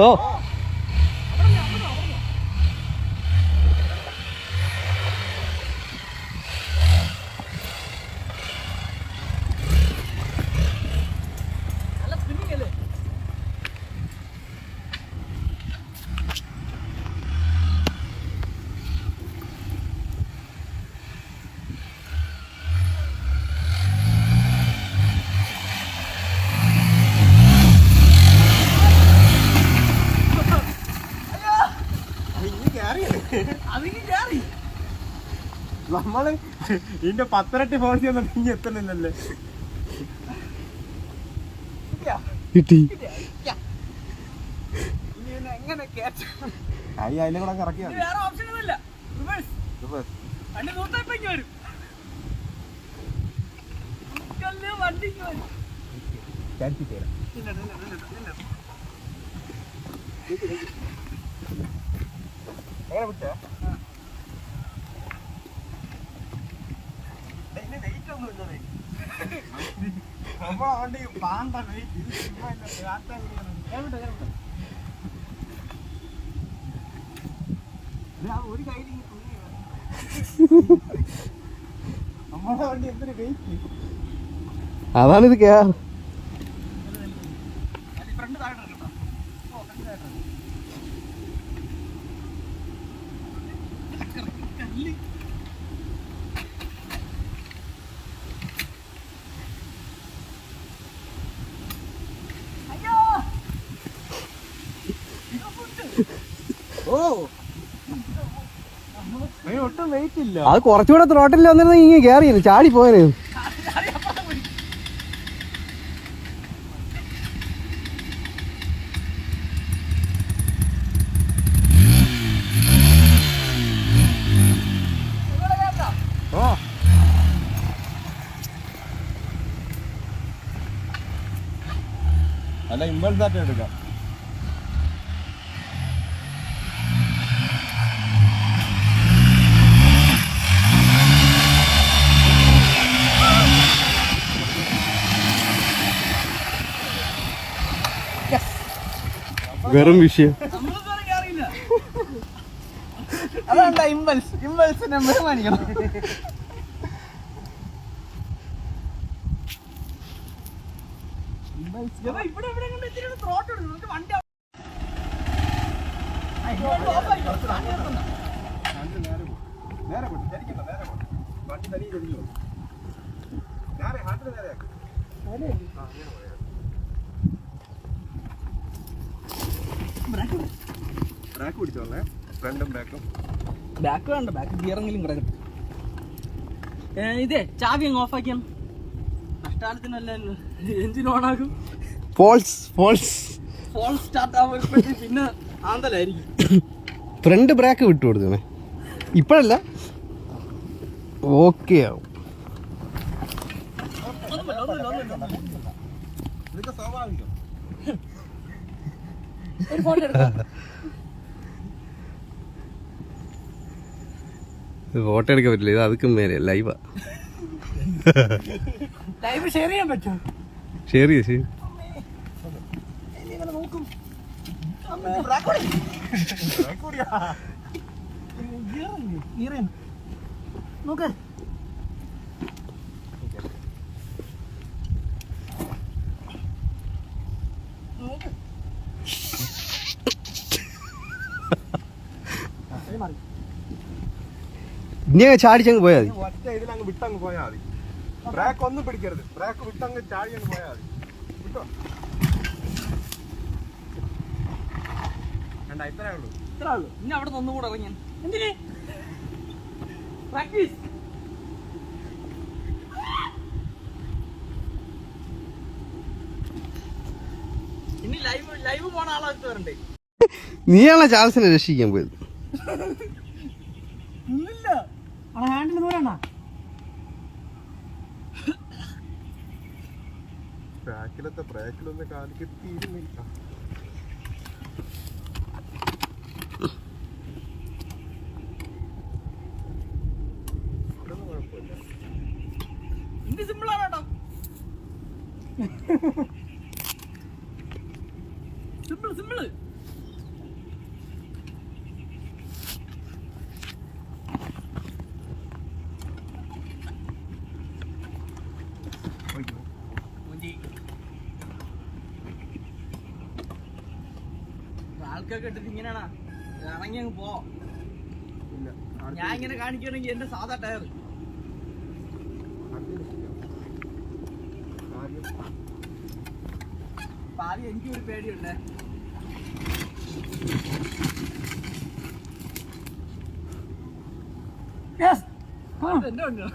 ഓ നമ്മള് ഇതിന്റെ 10 ഫോഴ്സ് ഒന്നും ഇനി എത്തണില്ലല്ലേ. കിട്ടി അതിലും കൂടെ കറക്കിയാ എങ്ങനെ പിടിച്ചാ നമ്മളെ പാണ്ട ഒരു കയ്യിൽ നമ്മളെ വണ്ടി എന്തൊരു വെയിറ്റ്. അതാണിത് ഒട്ടും വെയിറ്റ് ഇല്ല. അത് കുറച്ചുകൂടെ ത്രോട്ടിൽ വന്നിരുന്ന ഇങ്ങനെ കയറിയിരുന്നു, ചാടി പോയത്. അല്ല ഇമ്പൾസ് ആയിട്ട് എടുക്കാം. വെറും വിഷയം. അതാണ്ടാ ഇമ്പൾസിനെ ബഹുമാനിക്കണം. ബ്രാക്ക് പിടിച്ചോളേ, ഫ്രണ്ടും ബാക്കും. ബാക്ക് വേണ്ട, ബാക്ക് ഗിയറെങ്കിലും കിടക്കട്ടെ. ഇതേ ചാവി അങ്ങ് ഓഫാക്കിയാണ്. കഷ്ടാലത്തിനല്ല എഞ്ചിൻ ഓണാക്കും, ഫോൾ സ്റ്റാർട്ട് ആവുമ്പോഴത്തേക്ക് പിന്നെ ആന്തലായിരിക്കും. ഫ്രണ്ട് ബ്രേക്ക് വിട്ടു കൊടുത്തേ ഇപ്പഴല്ല, ഓക്കെ ആവും. ഇതൊക്കെ സ്വാഭാവികം. ഒരു ഫോട്ടോ എടുക്കാം. ഫോട്ടോ എടുക്കാൻ പറ്റില്ല, ഇത് അതുക്കും മേലെ ലൈവാ. ലൈവ് ഷെയർ ചെയ്യാൻ പറ്റുമോ? ഷെയർ ചെയ്ത് നോക്കും. നോക്ക്, ഇനി ചാടിച്ചങ്ങ് പോയാൽ മതി. ഒറ്റ ഇതിലങ്ങ് വിട്ടങ്ങ് പോയാൽ മതി. ബ്രേക്ക് ഒന്നും പിടിക്കരുത്, ബ്രേക്ക് വിട്ടങ്ങ് ചാടി അങ്ങ് പോയാൽ മതി. വിട്ടോ വേണ്ട, ഇത്രേ ഉള്ളൂ. ഇനി അവിടെ നിന്നും കൂടെ ഇറങ്ങിയാൽ എന്തിന് പ്രാക്ടീസ്. ഇനി ലൈവ് പോണ ആളായിട്ട് വരണ്ടേ? നീയാണോ ചാൾസിനെ രക്ഷിക്കാൻ പോയത്? ഹാൻഡിൽ ദൂരണ്ട ബാക്കിലത്തെ ബ്രേക്കിലൊന്ന് കാലിക്ക് തീരുന്നില്ല. ഇതൊന്നും കുഴപ്പമില്ല. ഇത് സിമ്പിളാണ് കേട്ടോ. Simple simple. ആൾക്കൊക്കെ ഇട്ടിട്ട് ഇങ്ങനെയാണാ ഇറങ്ങി അങ്ങ് പോ. ഇല്ല, ഞാൻ ഇങ്ങനെ കാണിക്കുകയാണെങ്കിൽ എന്റെ സാധാ ടയർ. അപ്പൊ ആദ്യം എനിക്കൊരു പേടിയുണ്ട്. എന്റെ ഉണ്ടോ?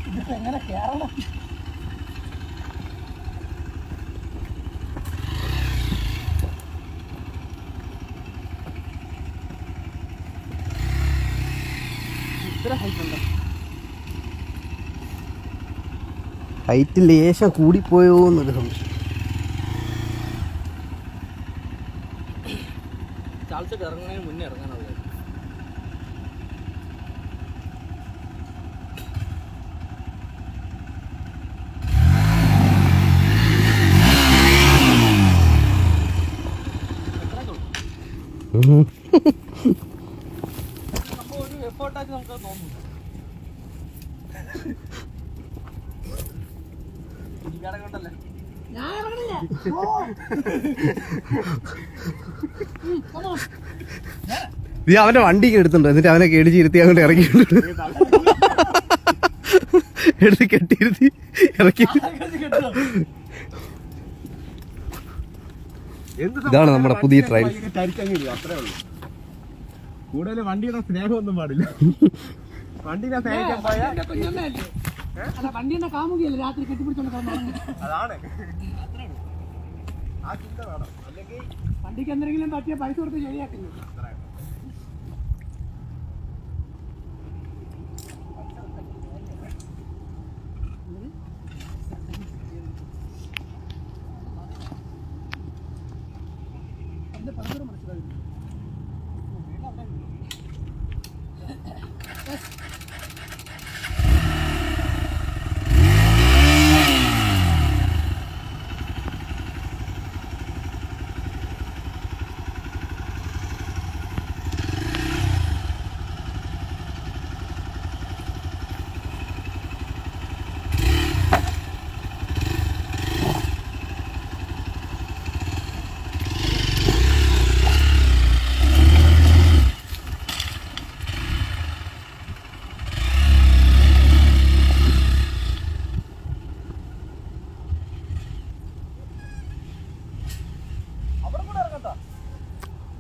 ഇതിപ്പോ എങ്ങനെ കേരളം ഇത്ര ഹൈറ്റ് ഉണ്ടോ? ഹൈറ്റ് ലേശം കൂടിപ്പോയോ എന്നൊരു സംശയം. ചാൾസിട്ട് ഇറങ്ങുന്നതിന് മുന്നേ ഇറങ്ങാനുള്ളത്. സംഭവം ഒരു എഫേർട്ടായിട്ട് നമുക്ക് തോന്നുന്നു. കൊണ്ടല്ലേ നീ അവന്റെ വണ്ടി എടുത്തുണ്ടോ? എന്നിട്ട് അവനെ കേടിച്ച് ഇരുത്തി അങ്ങോട്ട് ഇറക്കിയിട്ടുണ്ട്. എടുത്ത് കെട്ടിയിരുത്തി ഇറക്കി. ഇതാണ് നമ്മുടെ പുതിയ ട്രയൽ. അത്രേ ഉള്ളൂ. കൂടുതൽ വണ്ടിയുടെ സ്നേഹമൊന്നും പാടില്ല. വണ്ടിനെ സ്നേഹിക്കാൻ പോയാൽ വണ്ടിയുടെ കാമുകയല്ലേ രാത്രി കെട്ടിപ്പിടിച്ചോണ്ട് അതാണ് ആ ചിന്ത വേണം. അല്ലെങ്കിൽ വണ്ടിക്ക് എന്തെങ്കിലും പറ്റിയ പൈസ കൊടുത്ത് ശരിയാക്കുന്നു.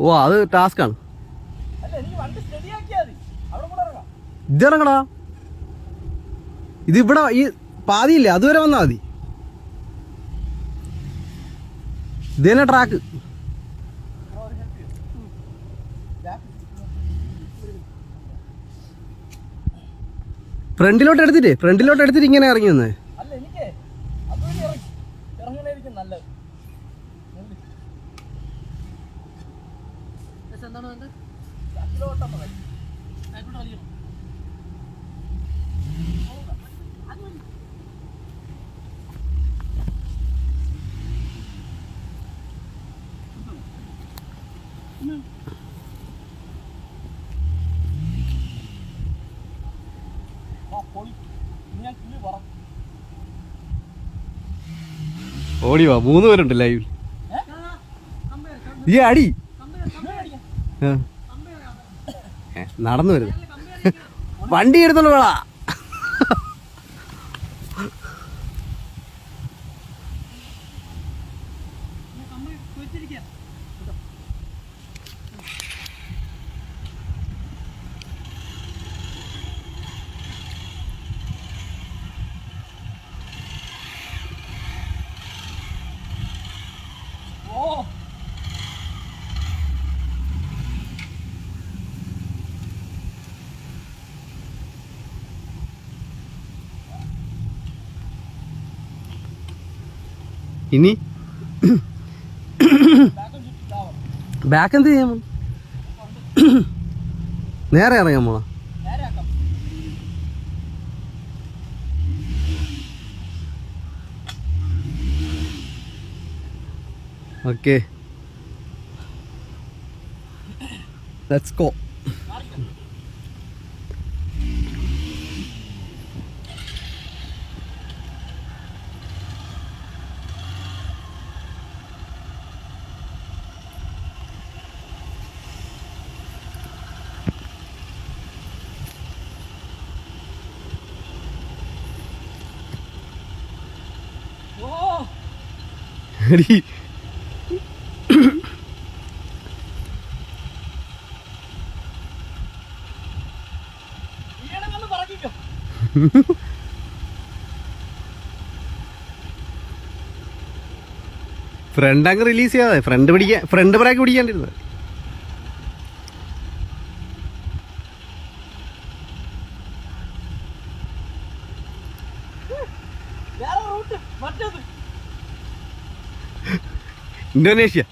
ഓ, അത് ടാസ്ക്കാണ്. ഇതിറങ്ങടാ. ഇതിവിടെ ഈ പാതിയില്ലേ, അതുവരെ വന്നാ മതി. ഇത് തന്നെ ട്രാക്ക്. ഫ്രണ്ടിലോട്ട് എടുത്തിട്ട് ഇങ്ങനെ ഇറങ്ങി വന്നേ. ഓടിവാ, 3 പേരുണ്ട് ലൈവിൽ. ഈ അടി നടന്നു വരുന്നു. വണ്ടി എടുത്തോണ്ട് പോടാ. ഇനി ബാക്ക് എന്ത് ചെയ്യാൻ പോണു? നേരെ ഇറങ്ങാൻ പോണോ? Okay, let's go. എടി ഫ്രണ്ട് അങ്ങ് റിലീസ് ചെയ്യാതെ ഫ്രണ്ട് ബ്രേക്ക് പിടിക്കാണ്ടിരുന്നത്. ഇന്തോനേഷ്യ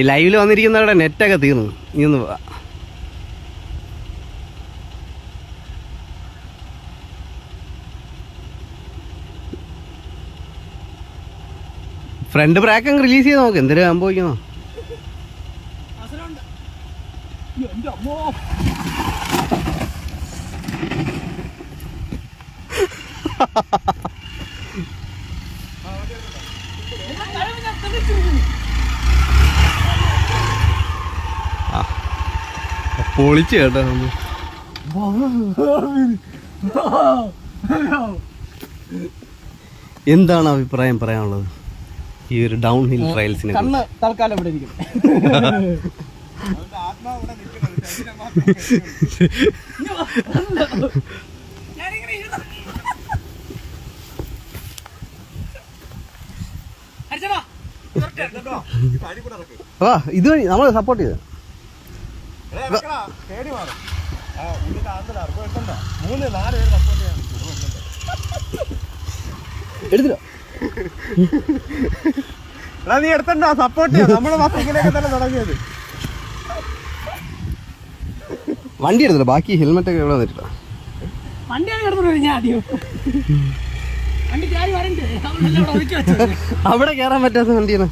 ലൈവില് വന്നിരിക്കുന്നവരുടെ നെറ്റൊക്കെ തീർന്നു. നീ ഒന്ന് വാ. ഫ്രണ്ട് ബ്രേക്ക് അങ്ങ് റിലീസ് ചെയ്ത് നോക്ക്, എന്തിനാ സംഭവിക്കുന്നോ? പൊളിച്ച് കേട്ടോ. എന്താണ് അഭിപ്രായം പറയാനുള്ളത് ഈ ഒരു ഡൗൺ ഹിൽ ട്രയൽസിനെ? കണ്ണ് തൽക്കാലം ഇവിടെ ഇരിക്കും. ഇത് നമ്മൾ സപ്പോർട്ട് ചെയ്ത എടുത്തില്ലോ. നീ എടുത്തോ സപ്പോർട്ട് ചെയ്യാം. നമ്മള് ഇങ്ങനെയൊക്കെ തന്നെ തുടങ്ങിയത്. വണ്ടി എടുത്തില്ല, ബാക്കി ഹെൽമെറ്റ് ഒക്കെ എവിടെ വന്നിട്ടില്ല. അവിടെ കയറാൻ പറ്റാത്ത വണ്ടിയാണ്.